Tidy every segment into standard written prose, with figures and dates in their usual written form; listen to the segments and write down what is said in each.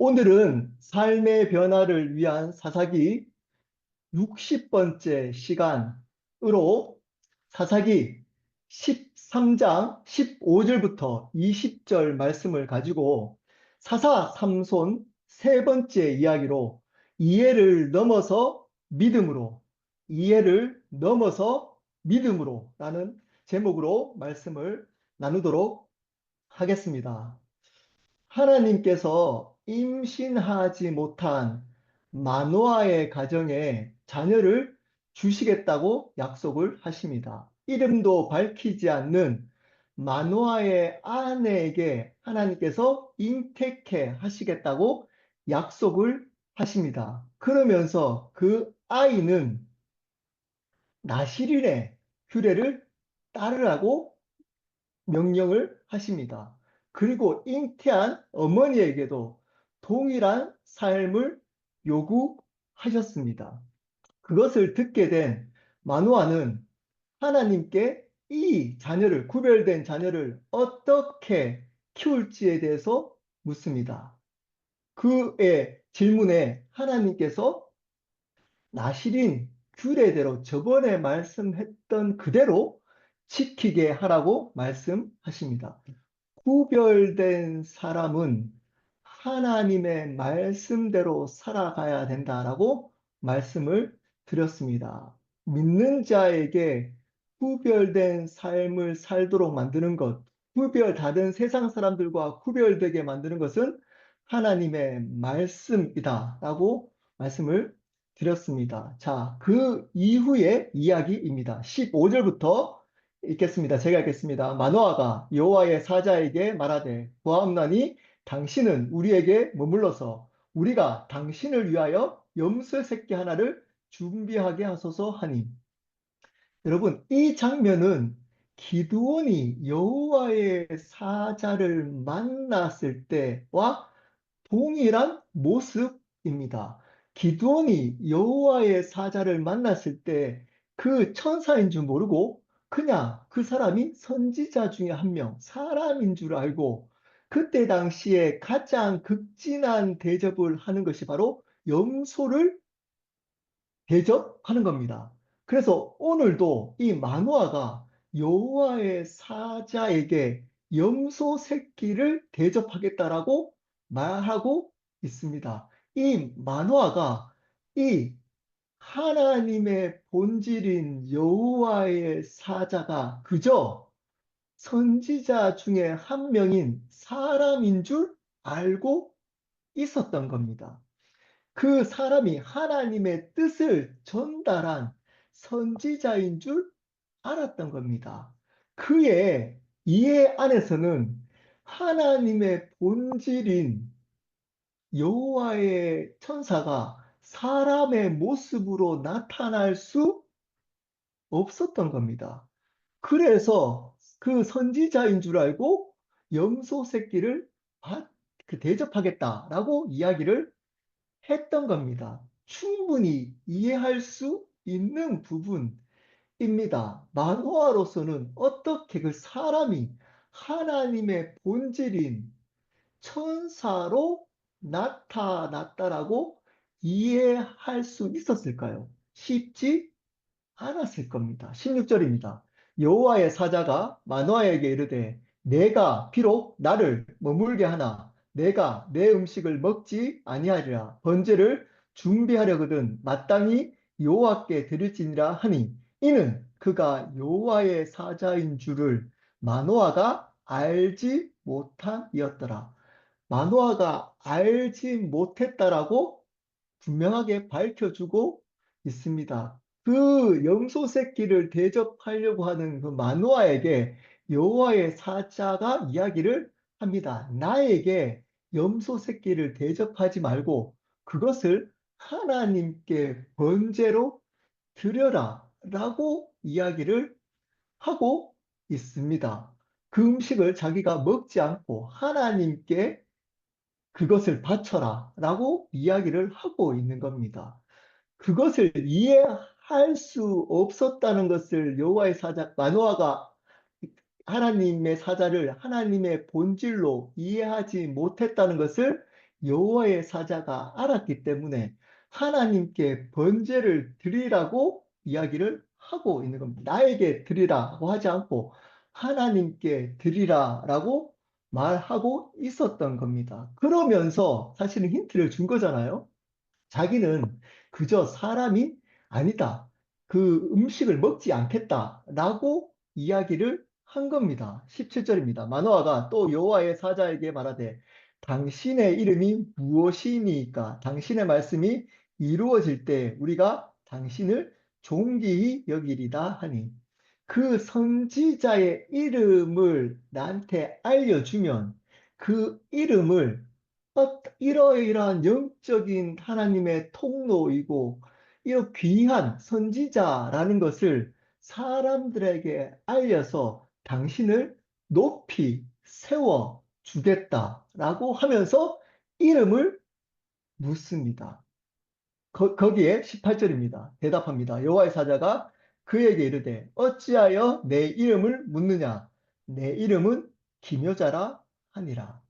오늘은 삶의 변화를 위한 사사기 60번째 시간으로 사사기 13장 15절부터 20절 말씀을 가지고 사사 삼손 세 번째 이야기로 이해를 넘어서 믿음으로, 이해를 넘어서 믿음으로 라는 제목으로 말씀을 나누도록 하겠습니다. 하나님께서 임신하지 못한 마노아의 가정에 자녀를 주시겠다고 약속을 하십니다. 이름도 밝히지 않는 마노아의 아내에게 하나님께서 잉태케 하시겠다고 약속을 하십니다. 그러면서 그 아이는 나실인의 규례를 따르라고 명령을 하십니다. 그리고 잉태한 어머니에게도 동일한 삶을 요구하셨습니다. 그것을 듣게 된 마노아는 하나님께 이 자녀를, 구별된 자녀를 어떻게 키울지에 대해서 묻습니다. 그의 질문에 하나님께서 나실인 규례대로 저번에 말씀했던 그대로 지키게 하라고 말씀하십니다. 구별된 사람은 하나님의 말씀대로 살아가야 된다라고 말씀을 드렸습니다. 믿는 자에게 구별된 삶을 살도록 만드는 것, 다른 세상 사람들과 구별되게 만드는 것은 하나님의 말씀이다라고 말씀을 드렸습니다. 자, 그 이후의 이야기입니다. 15절부터 읽겠습니다. 제가 읽겠습니다. 마노아가 여호와의 사자에게 말하되 보았나니 당신은 우리에게 머물러서 우리가 당신을 위하여 염소 새끼 하나를 준비하게 하소서 하니. 여러분, 이 장면은 기드온이 여호와의 사자를 만났을 때와 동일한 모습입니다. 기드온이 여호와의 사자를 만났을 때 그 천사인 줄 모르고 그냥 그 사람이 선지자 중에 한 명, 사람인 줄 알고 그때 당시에 가장 극진한 대접을 하는 것이 바로 염소를 대접하는 겁니다. 그래서 오늘도 이 마노아가 여호와의 사자에게 염소 새끼를 대접하겠다라고 말하고 있습니다. 이 마노아가 이 하나님의 본질인 여호와의 사자가 그저 선지자 중에 한 명인 사람인 줄 알고 있었던 겁니다. 그 사람이 하나님의 뜻을 전달한 선지자인 줄 알았던 겁니다. 그의 이해 안에서는 하나님의 본질인 여호와의 천사가 사람의 모습으로 나타날 수 없었던 겁니다. 그래서 그 선지자인 줄 알고 염소 새끼를 대접하겠다라고 이야기를 했던 겁니다. 충분히 이해할 수 있는 부분입니다. 만화로서는 어떻게 그 사람이 하나님의 본질인 천사로 나타났다라고 이해할 수 있었을까요? 쉽지 않았을 겁니다. 16절입니다. 여호와의 사자가 마노아에게 이르되 내가 비록 나를 머물게 하나 내가 내 음식을 먹지 아니하리라 번제를 준비하려거든 마땅히 여호와께 드릴지니라 하니 이는 그가 여호와의 사자인 줄을 마노아가 알지 못함이었더라. 마노아가 알지 못했다라고 분명하게 밝혀주고 있습니다. 그 염소 새끼를 대접하려고 하는 그 마노아에게 여호와의 사자가 이야기를 합니다. 나에게 염소 새끼를 대접하지 말고 그것을 하나님께 번제로 드려라 라고 이야기를 하고 있습니다. 그 음식을 자기가 먹지 않고 하나님께 그것을 바쳐라 라고 이야기를 하고 있는 겁니다. 그것을 이해할 수 없었다는 것을 여호와의 사자 마노아가 하나님의 사자를 하나님의 본질로 이해하지 못했다는 것을 여호와의 사자가 알았기 때문에 하나님께 번제를 드리라고 이야기를 하고 있는 겁니다. 나에게 드리라고 하지 않고 하나님께 드리라라고 말하고 있었던 겁니다. 그러면서 사실은 힌트를 준 거잖아요. 자기는 그저 사람이 아니다. 그 음식을 먹지 않겠다라고 이야기를 한 겁니다. 17절입니다. 마노아가 또 여호와의 사자에게 말하되 당신의 이름이 무엇이니까? 당신의 말씀이 이루어질 때 우리가 당신을 존귀히 여기리다 하니 그 선지자의 이름을 나한테 알려주면 그 이름을 이러이러한 영적인 하나님의 통로이고 이 귀한 선지자라는 것을 사람들에게 알려서 당신을 높이 세워 주겠다라고 하면서 이름을 묻습니다. 거기에 18절입니다. 대답합니다. 여호와의 사자가 그에게 이르되 어찌하여 내 이름을 묻느냐? 내 이름은 기묘자라 하니라.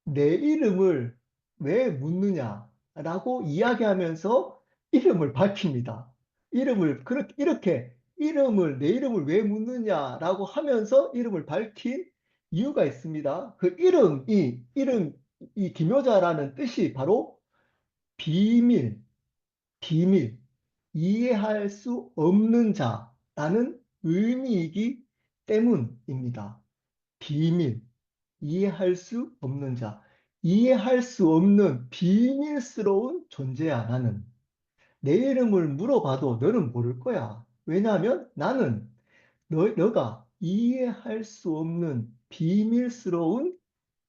내 이름을 왜 묻느냐라고 이야기하면서 이름을 밝힙니다. 이름을 이렇게 이름을 내 이름을 왜 묻느냐라고 하면서 이름을 밝힌 이유가 있습니다. 그 이름 이 기묘자라는 뜻이 바로 비밀, 비밀, 이해할 수 없는 자라는 의미이기 때문입니다. 비밀. 이해할 수 없는 자, 이해할 수 없는 비밀스러운 존재야, 나는. 내 이름을 물어봐도 너는 모를 거야. 왜냐하면 나는 너가 이해할 수 없는 비밀스러운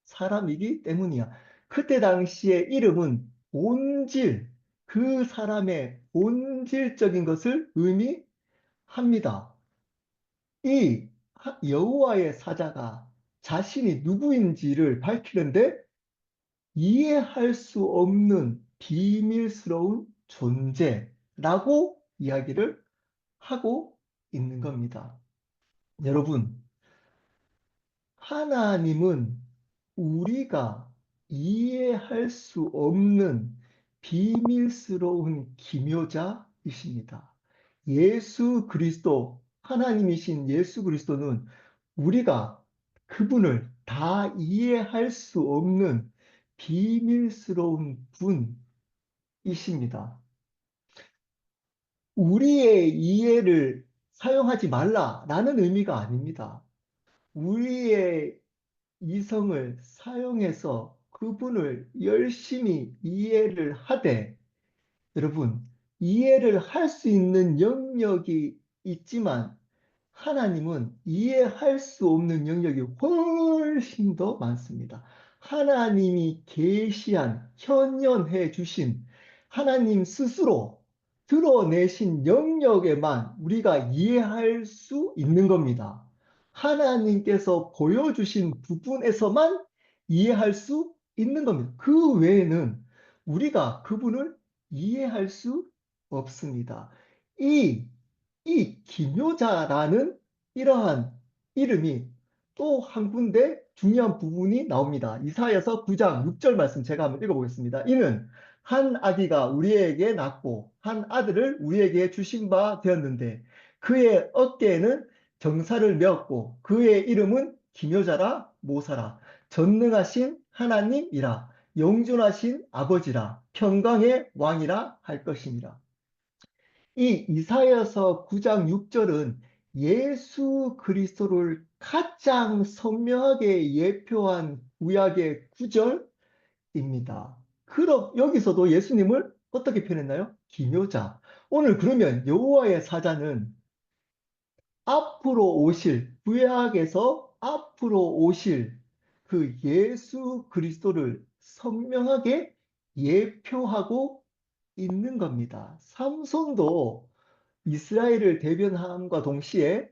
사람이기 때문이야. 그때 당시의 이름은 본질, 그 사람의 본질적인 것을 의미합니다. 이 여호와의 사자가 자신이 누구인지를 밝히는데 이해할 수 없는 비밀스러운 존재라고 이야기를 하고 있는 겁니다. 여러분, 하나님은 우리가 이해할 수 없는 비밀스러운 기묘자이십니다. 예수 그리스도, 하나님이신 예수 그리스도는 우리가 그분을 다 이해할 수 없는 비밀스러운 분이십니다. 우리의 이해를 사용하지 말라라는 의미가 아닙니다. 우리의 이성을 사용해서 그분을 열심히 이해를 하되, 여러분, 이해를 할 수 있는 영역이 있지만 하나님은 이해할 수 없는 영역이 훨씬 더 많습니다. 하나님이 계시한, 현현해 주신 하나님 스스로 드러내신 영역에만 우리가 이해할 수 있는 겁니다. 하나님께서 보여주신 부분에서만 이해할 수 있는 겁니다. 그 외에는 우리가 그분을 이해할 수 없습니다. 이 기묘자라는 이러한 이름이 또 한 군데 중요한 부분이 나옵니다. 이사야서 9장 6절 말씀 제가 한번 읽어보겠습니다. 이는 한 아기가 우리에게 낳고 한 아들을 우리에게 주신 바 되었는데 그의 어깨에는 정사를 메었고 그의 이름은 기묘자라 모사라 전능하신 하나님이라 영존하신 아버지라 평강의 왕이라 할 것이니라. 이 이사야서 9장 6절은 예수 그리스도를 가장 선명하게 예표한 구약의 구절입니다. 그럼 여기서도 예수님을 어떻게 표현했나요? 기묘자. 오늘 그러면 여호와의 사자는 앞으로 오실, 구약에서 앞으로 오실 그 예수 그리스도를 선명하게 예표하고 있는 겁니다. 삼손도 이스라엘을 대변함과 동시에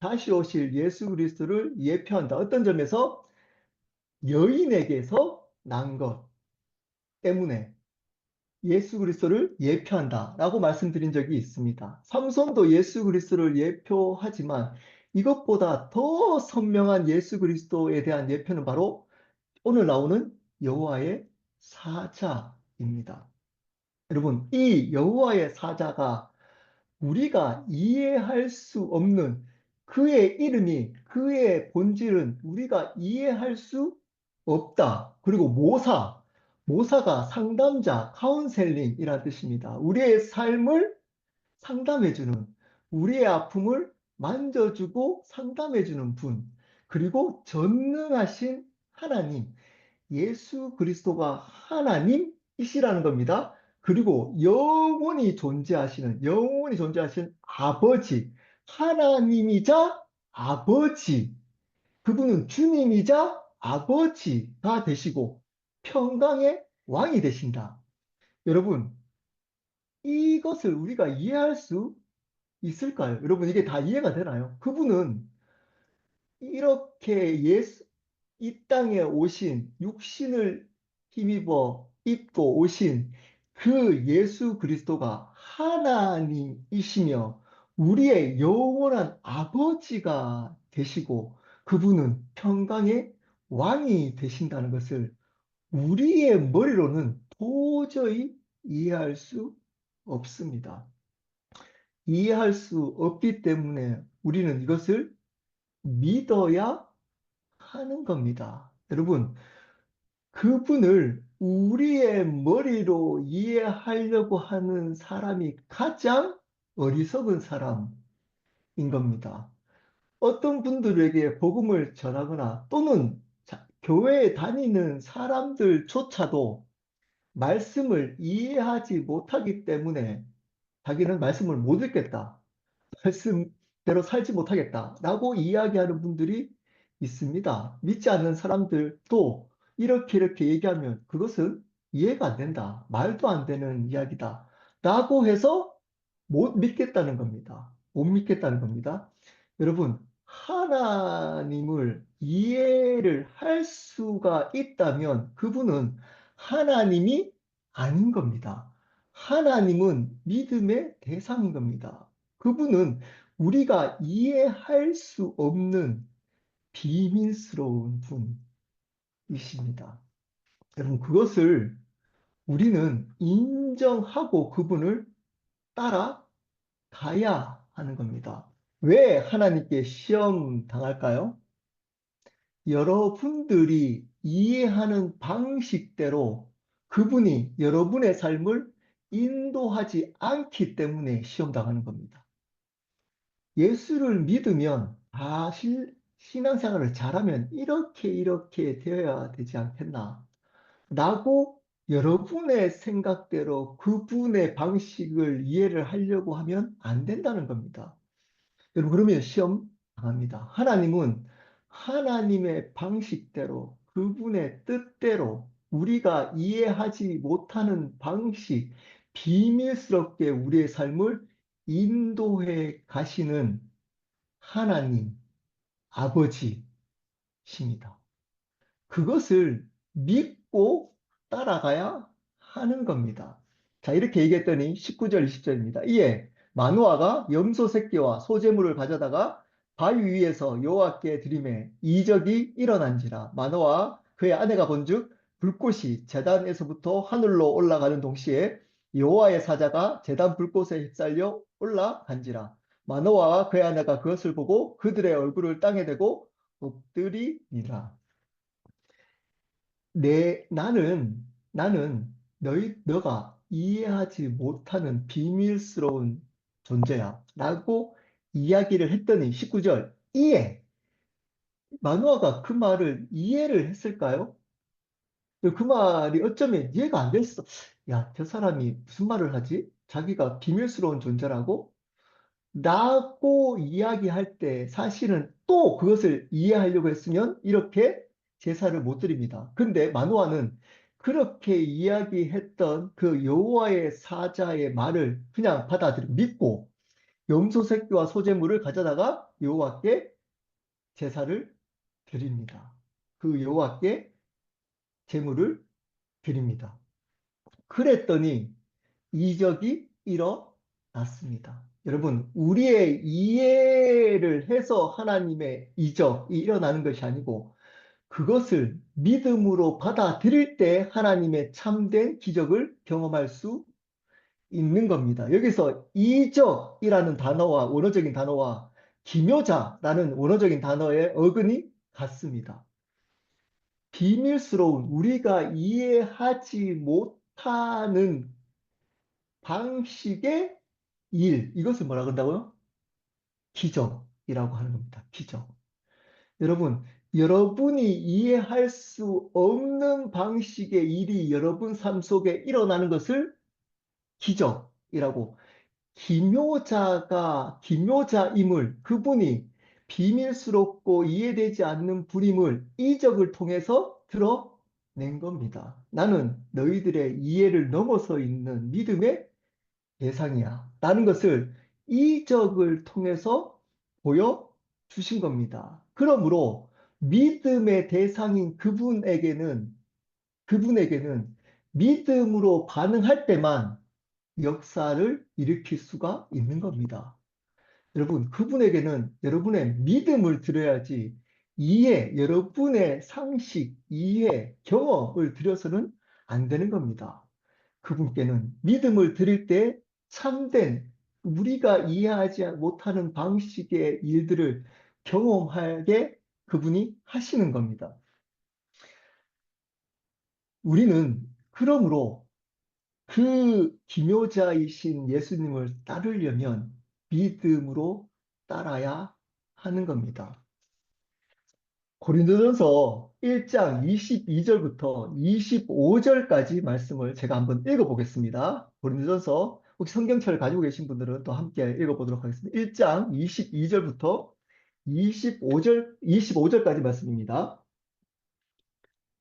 다시 오실 예수 그리스도를 예표한다. 어떤 점에서 여인에게서 난 것 때문에 예수 그리스도를 예표한다라고 말씀드린 적이 있습니다. 삼손도 예수 그리스도를 예표하지만 이것보다 더 선명한 예수 그리스도에 대한 예표는 바로 오늘 나오는 여호와의 사자입니다. 여러분, 이 여호와의 사자가 우리가 이해할 수 없는 그의 이름이, 그의 본질은 우리가 이해할 수 없다. 그리고 모사가 상담자, 카운셀링이라는 뜻입니다. 우리의 삶을 상담해주는, 우리의 아픔을 만져주고 상담해주는 분, 그리고 전능하신 하나님, 예수 그리스도가 하나님이시라는 겁니다. 그리고 영원히 존재하시는 아버지, 하나님이자 아버지, 그분은 주님이자 아버지가 되시고 평강의 왕이 되신다. 여러분, 이것을 우리가 이해할 수 있을까요? 여러분, 이게 다 이해가 되나요? 그분은 이렇게 이 땅에 오신 육신을 힘입어 입고 오신 그 예수 그리스도가 하나님이시며 우리의 영원한 아버지가 되시고 그분은 평강의 왕이 되신다는 것을 우리의 머리로는 도저히 이해할 수 없습니다. 이해할 수 없기 때문에 우리는 이것을 믿어야 하는 겁니다. 여러분, 그분을 우리의 머리로 이해하려고 하는 사람이 가장 어리석은 사람인 겁니다. 어떤 분들에게 복음을 전하거나 또는 교회에 다니는 사람들조차도 말씀을 이해하지 못하기 때문에 자기는 말씀을 못 읽겠다. 말씀대로 살지 못하겠다라고 이야기하는 분들이 있습니다. 믿지 않는 사람들도 이렇게 얘기하면 그것은 이해가 안 된다. 말도 안 되는 이야기다. 라고 해서 못 믿겠다는 겁니다. 못 믿겠다는 겁니다. 여러분, 하나님을 이해를 할 수가 있다면 그분은 하나님이 아닌 겁니다. 하나님은 믿음의 대상인 겁니다. 그분은 우리가 이해할 수 없는 비밀스러운 분이십니다. 여러분, 그것을 우리는 인정하고 그분을 따라가야 하는 겁니다. 왜 하나님께 시험 당할까요? 여러분들이 이해하는 방식대로 그분이 여러분의 삶을 인도하지 않기 때문에 시험 당하는 겁니다. 예수를 믿으면 신앙생활을 잘하면 이렇게 되어야 되지 않겠나 라고 여러분의 생각대로 그분의 방식을 이해를 하려고 하면 안 된다는 겁니다. 여러분, 그러면 시험 당합니다. 하나님은 하나님의 방식대로 그분의 뜻대로 우리가 이해하지 못하는 방식, 비밀스럽게 우리의 삶을 인도해 가시는 하나님, 아버지십니다. 그것을 믿고 따라가야 하는 겁니다. 자, 이렇게 얘기했더니 19절, 20절입니다. 이에 마누아가 염소 새끼와 소재물을 가져다가 바위 위에서 여호와께 드리매 이적이 일어난지라. 마누아와 그의 아내가 본즉 불꽃이 제단에서부터 하늘로 올라가는 동시에 여호와의 사자가 제단 불꽃에 휩쓸려 올라간지라. 마노아와 그의 아내가 그것을 보고 그들의 얼굴을 땅에 대고 엎드리니라. 나는 너가 이해하지 못하는 비밀스러운 존재야. 라고 이야기를 했더니 19절, 마누아가 그 말을 이해를 했을까요? 그 말이 어쩌면 이해가 안 됐어. 야, 저 사람이 무슨 말을 하지? 자기가 비밀스러운 존재라고? 라고 이야기할 때 사실은 또 그것을 이해하려고 했으면 이렇게 제사를 못 드립니다. 근데 마노아는 그렇게 이야기했던 그 여호와의 사자의 말을 그냥 믿고 염소 새끼와 소재물을 가져다가 여호와께 제사를 드립니다. 그 여호와께 제물을 드립니다. 그랬더니 이적이 일어났습니다. 여러분, 우리의 이해를 해서 하나님의 이적이 일어나는 것이 아니고 그것을 믿음으로 받아들일 때 하나님의 참된 기적을 경험할 수 있는 겁니다. 여기서 이적이라는 단어와 원어적인 단어와 기묘자라는 원어적인 단어의 어근이 같습니다. 비밀스러운 우리가 이해하지 못하는 방식의 일, 이것을 뭐라 그런다고요? 기적이라고 하는 겁니다. 기적. 여러분, 여러분이 이해할 수 없는 방식의 일이 여러분 삶 속에 일어나는 것을 기적이라고, 기묘자임을, 그분이 비밀스럽고 이해되지 않는 분임을 이적을 통해서 드러낸 겁니다. 나는 너희들의 이해를 넘어서 있는 믿음의 대상이야. 라는 것을 이적을 통해서 보여주신 겁니다. 그러므로 믿음의 대상인 그분에게는 믿음으로 반응할 때만 역사를 일으킬 수가 있는 겁니다. 여러분, 그분에게는 여러분의 믿음을 드려야지 여러분의 상식, 이해, 경험을 드려서는 안 되는 겁니다. 그분께는 믿음을 드릴 때 참된 우리가 이해하지 못하는 방식의 일들을 경험하게 그분이 하시는 겁니다. 우리는 그러므로 그 기묘자이신 예수님을 따르려면 믿음으로 따라야 하는 겁니다. 고린도전서 1장 22절부터 25절까지 말씀을 제가 한번 읽어보겠습니다. 고린도전서 혹시 성경책을 가지고 계신 분들은 또 함께 읽어보도록 하겠습니다. 1장 22절부터 25절까지 말씀입니다.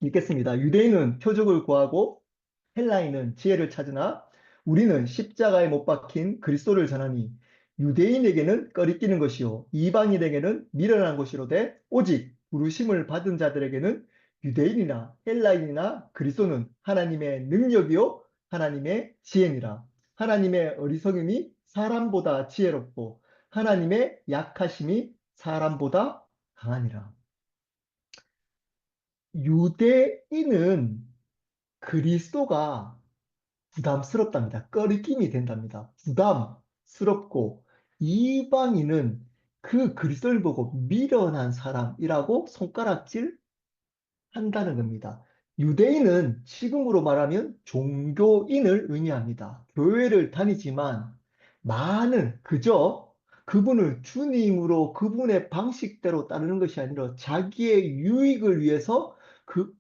읽겠습니다. 유대인은 표적을 구하고 헬라인은 지혜를 찾으나 우리는 십자가에 못 박힌 그리스도를 전하니 유대인에게는 꺼리끼는 것이요 이방인에게는 미련한 것이로되 오직 부르심을 받은 자들에게는 유대인이나 헬라인이나 그리스도는 하나님의 능력이요 하나님의 지혜니라. 하나님의 어리석음이 사람보다 지혜롭고 하나님의 약하심이 사람보다 강하니라. 유대인은 그리스도가 부담스럽답니다. 꺼리낌이 된답니다. 부담스럽고 이방인은 그 그리스도를 보고 미련한 사람이라고 손가락질 한다는 겁니다. 유대인은 지금으로 말하면 종교인을 의미합니다. 교회를 다니지만 그저 그분을 주님으로 그분의 방식대로 따르는 것이 아니라 자기의 유익을 위해서 그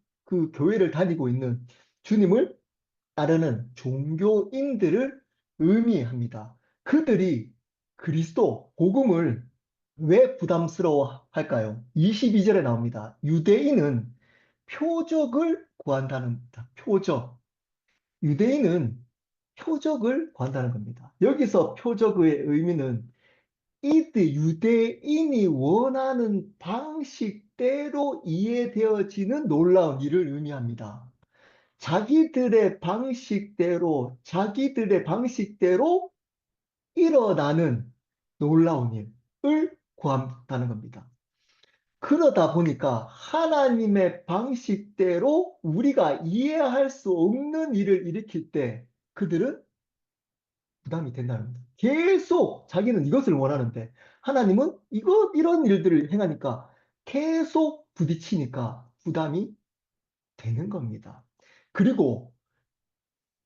교회를 다니고 있는 주님을 따르는 종교인들을 의미합니다. 그들이 복음을 왜 부담스러워 할까요? 22절에 나옵니다. 유대인은 표적을 구한다는 겁니다. 유대인은 표적을 구한다는 겁니다. 여기서 표적의 의미는 유대인이 원하는 방식대로 이해되어지는 놀라운 일을 의미합니다. 자기들의 방식대로 일어나는 놀라운 일을 구한다는 겁니다. 그러다 보니까 하나님의 방식대로 우리가 이해할 수 없는 일을 일으킬 때 그들은 부담이 된다는 겁니다. 계속 자기는 이것을 원하는데 하나님은 이런 일들을 행하니까 계속 부딪히니까 부담이 되는 겁니다. 그리고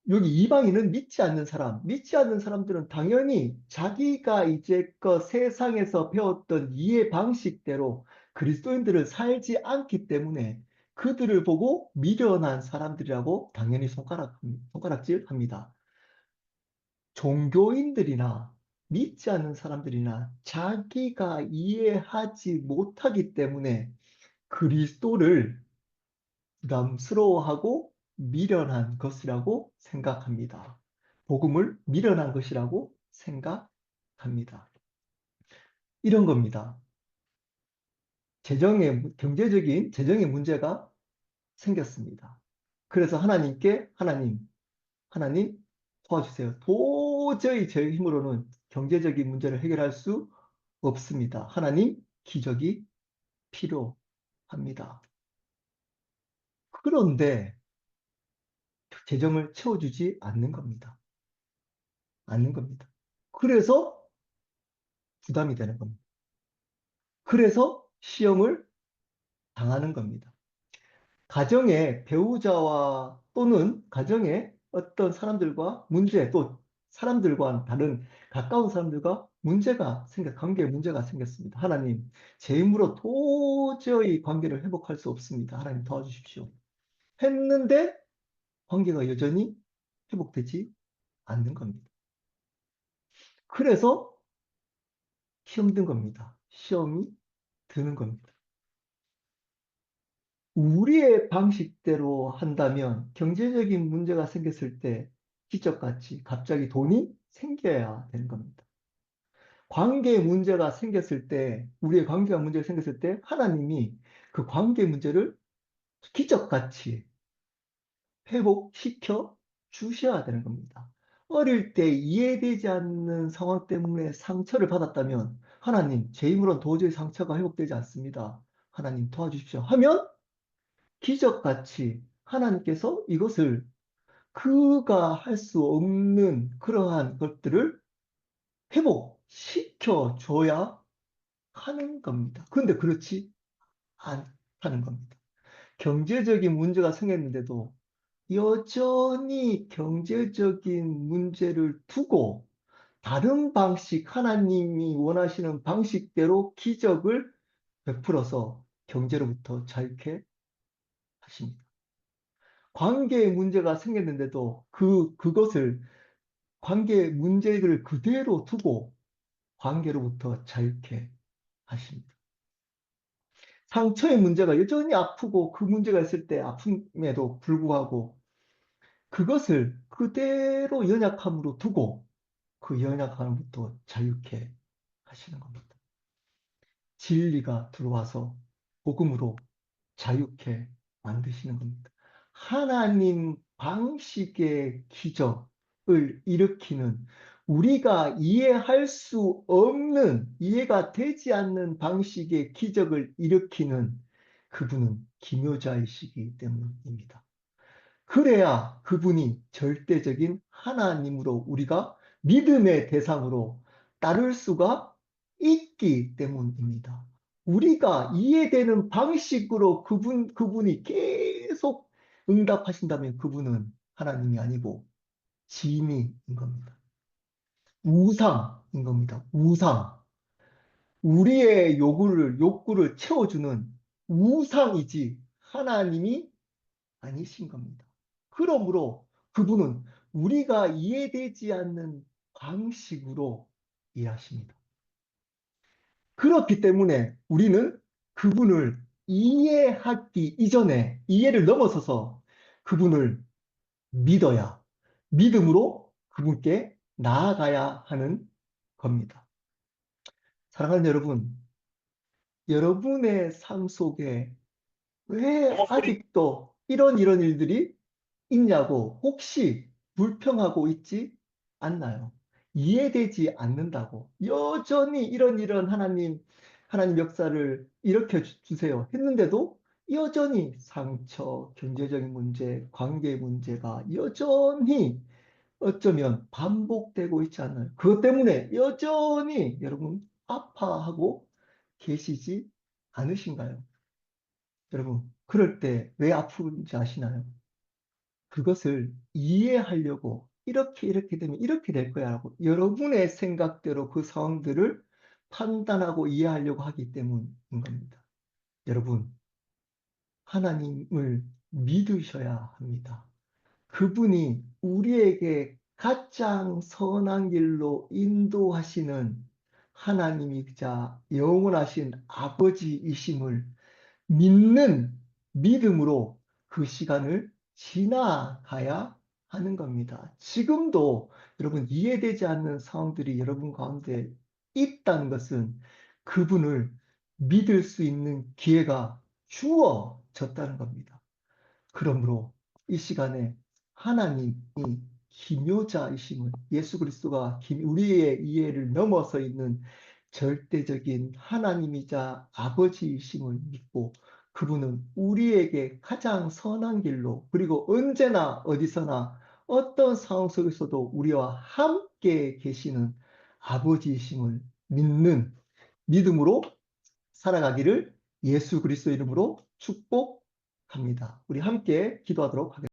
여기 이방인은 믿지 않는 사람들은 당연히 자기가 이제껏 세상에서 배웠던 이해 방식대로 그리스도인들을 살지 않기 때문에 그들을 보고 미련한 사람들이라고 당연히 손가락질 합니다. 종교인들이나 믿지 않는 사람들이나 자기가 이해하지 못하기 때문에 그리스도를 부담스러워하고 미련한 것이라고 생각합니다. 복음을 미련한 것이라고 생각합니다. 이런 겁니다. 재정의 문제가 생겼습니다. 그래서 하나님 도와주세요. 도저히 제 힘으로는 경제적인 문제를 해결할 수 없습니다. 하나님, 기적이 필요합니다. 그런데 재정을 채워주지 않는 겁니다. 않는 겁니다. 그래서 부담이 되는 겁니다. 그래서 시험을 당하는 겁니다. 가정의 배우자와 또는 가정의 어떤 사람들과 문제, 또 사람들과 다른 가까운 사람들과 관계에 문제가 생겼습니다. 하나님, 제 힘으로 도저히 관계를 회복할 수 없습니다. 하나님 도와주십시오. 했는데 관계가 여전히 회복되지 않는 겁니다. 그래서 시험 든 겁니다. 시험이 드는 겁니다. 우리의 방식대로 한다면 경제적인 문제가 생겼을 때 기적같이 갑자기 돈이 생겨야 되는 겁니다. 관계 문제가 생겼을 때, 우리의 관계가 문제가 생겼을 때 하나님이 그 관계 문제를 기적같이 회복시켜 주셔야 되는 겁니다. 어릴 때 이해되지 않는 상황 때문에 상처를 받았다면 하나님, 제 힘으로는 도저히 상처가 회복되지 않습니다. 하나님 도와주십시오. 하면 기적같이 하나님께서 이것을 그가 할 수 없는 그러한 것들을 회복시켜 줘야 하는 겁니다. 그런데 그렇지 않다는 겁니다. 경제적인 문제가 생겼는데도 여전히 경제적인 문제를 두고 다른 방식, 하나님이 원하시는 방식대로 기적을 베풀어서 경제로부터 자유케 하십니다. 관계에 문제가 생겼는데도 그것을 관계 문제를 그대로 두고 관계로부터 자유케 하십니다. 상처의 문제가 여전히 아프고 그 문제가 있을 때 아픔에도 불구하고 그것을 그대로 연약함으로 두고 그 연약함부터 자유케 하시는 겁니다. 진리가 들어와서 복음으로 자유케 만드시는 겁니다. 하나님 방식의 기적을 일으키는 우리가 이해할 수 없는, 이해가 되지 않는 방식의 기적을 일으키는 그분은 기묘자이시기 때문입니다. 그래야 그분이 절대적인 하나님으로 우리가 믿음의 대상으로 따를 수가 있기 때문입니다. 우리가 이해되는 방식으로 그분이 계속 응답하신다면 그분은 하나님이 아니고 진리인 겁니다. 우상인 겁니다. 우상. 우리의 욕구를 채워주는 우상이지 하나님이 아니신 겁니다. 그러므로 그분은 우리가 이해되지 않는 방식으로 일하십니다. 그렇기 때문에 우리는 그분을 이해하기 이전에 이해를 넘어서서 그분을 믿어야 믿음으로 그분께 나아가야 하는 겁니다. 사랑하는 여러분, 여러분의 삶 속에 왜 아직도 이런 일들이 있냐고 혹시 불평하고 있지 않나요? 이해되지 않는다고 여전히 이런 하나님 역사를 일으켜 주세요 했는데도 여전히 상처, 경제적인 문제, 관계 문제가 여전히 어쩌면 반복되고 있지 않나요? 그것 때문에 여전히 여러분 아파하고 계시지 않으신가요? 여러분, 그럴 때 왜 아픈지 아시나요? 그것을 이해하려고 이렇게 되면 이렇게 될 거야 라고 여러분의 생각대로 그 상황들을 판단하고 이해하려고 하기 때문인 겁니다. 여러분, 하나님을 믿으셔야 합니다. 그분이 우리에게 가장 선한 길로 인도하시는 하나님이자 영원하신 아버지이심을 믿는 믿음으로 그 시간을 지나가야 하는 겁니다. 지금도 여러분 이해되지 않는 상황들이 여러분 가운데 있다는 것은 그분을 믿을 수 있는 기회가 주어졌다는 겁니다. 그러므로 이 시간에 하나님이 기묘자이심을 예수 그리스도가 우리의 이해를 넘어서 있는 절대적인 하나님이자 아버지이심을 믿고 그분은 우리에게 가장 선한 길로 그리고 언제나 어디서나 어떤 상황 속에서도 우리와 함께 계시는 아버지이심을 믿는 믿음으로 살아가기를 예수 그리스도 이름으로 축복합니다. 우리 함께 기도하도록 하겠습니다.